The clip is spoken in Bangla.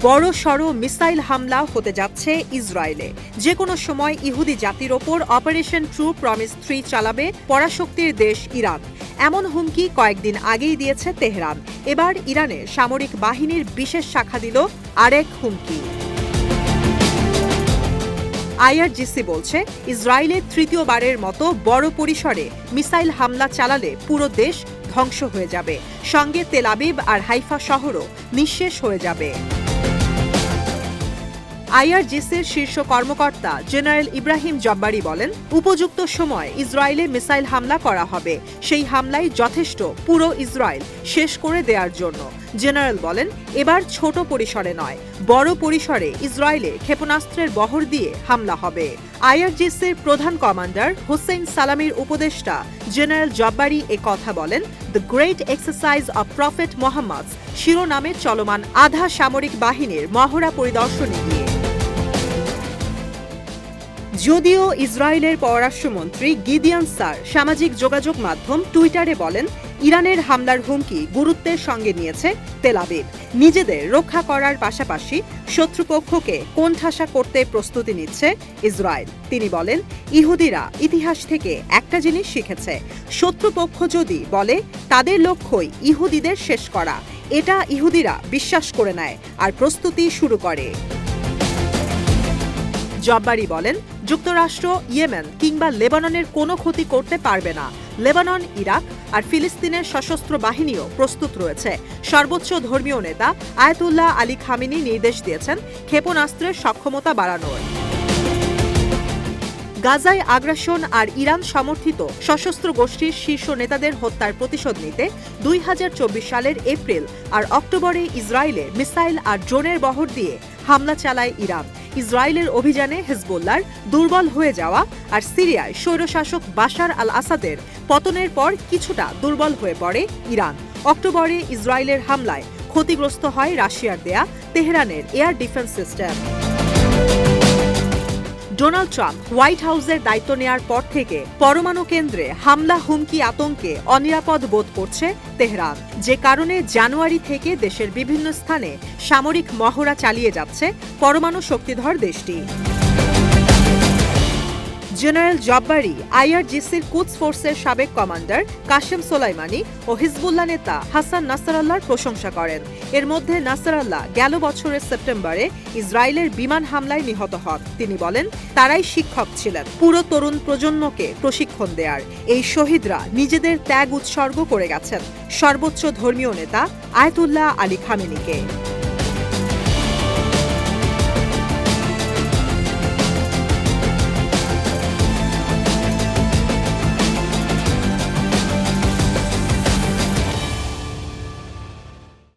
বড়সড় মিসাইল হামলা হতে যাচ্ছে ইসরায়েলে। যে কোনো সময় ইহুদি জাতির ওপর অপারেশন ট্রু প্রমিস 3 চালাবে পরাশক্তির দেশ ইরান। এমন হুমকি কয়েকদিন আগেই দিয়েছে তেহরান। এবার ইরানের সামরিক বাহিনীর বিশেষ শাখা দিল আরেক হুমকি। আইআরজিসি বলছে, ইসরায়েলে তৃতীয়বারের মতো বড় পরিসরে মিসাইল হামলা চালালে পুরো দেশ ধ্বংস হয়ে যাবে, সঙ্গে তেল আবিব আর হাইফা শহরও নিঃশেষ হয়ে যাবে। আইআরজিসির শীর্ষ কর্মকর্তা জেনারেল ইব্রাহিম জব্বারি বলেন, উপযুক্ত সময় ইসরায়েলে মিসাইল হামলা করা হবে। সেই হামলাই যথেষ্ট পুরো ইসরায়েল শেষ করে দেওয়ার জন্য। জেনারেল বলেন, এবার ছোট পরিসরে নয়, বড় পরিসরে ইসরায়েলে ক্ষেপণাস্ত্রের বহর দিয়ে হামলা হবে। আইআরজিসির প্রধান কমান্ডার হোসেইন সালামির উপদেষ্টা জেনারেল জব্বারি কথা বলেন the great exercise of prophet Mohammad শিরোনামে চলমান আধা সামরিক বাহিনীর মহড়া পরিদর্শনে গিয়ে। যদিও ইসরায়েলের পররাষ্ট্রমন্ত্রী গিদিয়ন সার সামাজিক যোগাযোগ মাধ্যম টুইটারে বলেন, ইরানের হামলার হুমকি গুরুত্বের সঙ্গে নিয়েছে তেল আবিব। নিজেদের রক্ষা করার পাশাপাশি শত্রুপক্ষকে কোণঠাসা করতে প্রস্তুতি নিচ্ছে ইসরায়েল। তিনি বলেন, ইহুদিরা ইতিহাস থেকে একটা জিনিস শিখেছে, শত্রুপক্ষ যদি বলে তাদের লক্ষ্যই ইহুদিদের শেষ করা, এটা ইহুদিরা বিশ্বাস করে নেয় আর প্রস্তুতি শুরু করে। জব্বারি বলেন, যুক্তরাষ্ট্র ইয়েমেন কিংবা লেবাননের কোনো ক্ষতি করতে পারবে না। লেবানন, ইরাক আর ফিলিস্তিনের সশস্ত্র বাহিনীও প্রস্তুত রয়েছে। সর্বোচ্চ ধর্মীয় নেতা আয়াতুল্লাহ আলী খামেনি নির্দেশ দিয়েছেন ক্ষেপণাস্ত্রের সক্ষমতা বাড়ানোর। গাজায় আগ্রাসন আর ইরান সমর্থিত সশস্ত্র গোষ্ঠীর শীর্ষ নেতাদের হত্যার প্রতিশোধ নিতে 2024 সালের এপ্রিল আর অক্টোবরে ইসরায়েলে মিসাইল আর ড্রোনের বহর দিয়ে হামলা চালায় ইরান। ইসরায়েলের অভিযানে হিজবুল্লাহর দুর্বল হয়ে যাওয়া আর সিরিয়ায় স্বৈরশাসক বাশার আল আসাদের পতনের পর কিছুটা দুর্বল হয়ে পড়ে ইরান। অক্টোবরে ইসরায়েলের হামলায় ক্ষতিগ্রস্ত হয় রাশিয়ার দেয়া তেহরানের air defence system. Donald Trump white হাউসের দায়িত্ব নেয়ার পর থেকে পরমাণু কেন্দ্রে হামলা হুমকি আতঙ্কে অনিরাপদ বোধ করছে তেহরান, যে কারণে জানুয়ারি থেকে দেশের বিভিন্ন স্থানে সামরিক মহড়া চালিয়ে যাচ্ছে পরমাণু শক্তিধর দেশটি। জেনারেল জব্বারি আইআরজিসির কুদস ফোর্সের সাবেক কমান্ডার কাশেম সোলাইমানি ও হিজবুল্লাহ নেতা হাসান নাসরাল্লাহর প্রশংসা করেন। এর মধ্যে নাসরাল্লাহ গেল বছরের সেপ্টেম্বরে ইসরায়েলের বিমান হামলায় নিহত হন। তিনি বলেন, তারাই শিক্ষক ছিলেন পুরো তরুণ প্রজন্মকে প্রশিক্ষণ দেয়ার। এই শহীদরা নিজেদের ত্যাগ উৎসর্গ করে গেছেন সর্বোচ্চ ধর্মীয় নেতা আয়াতুল্লাহ আলী খামেনিকে।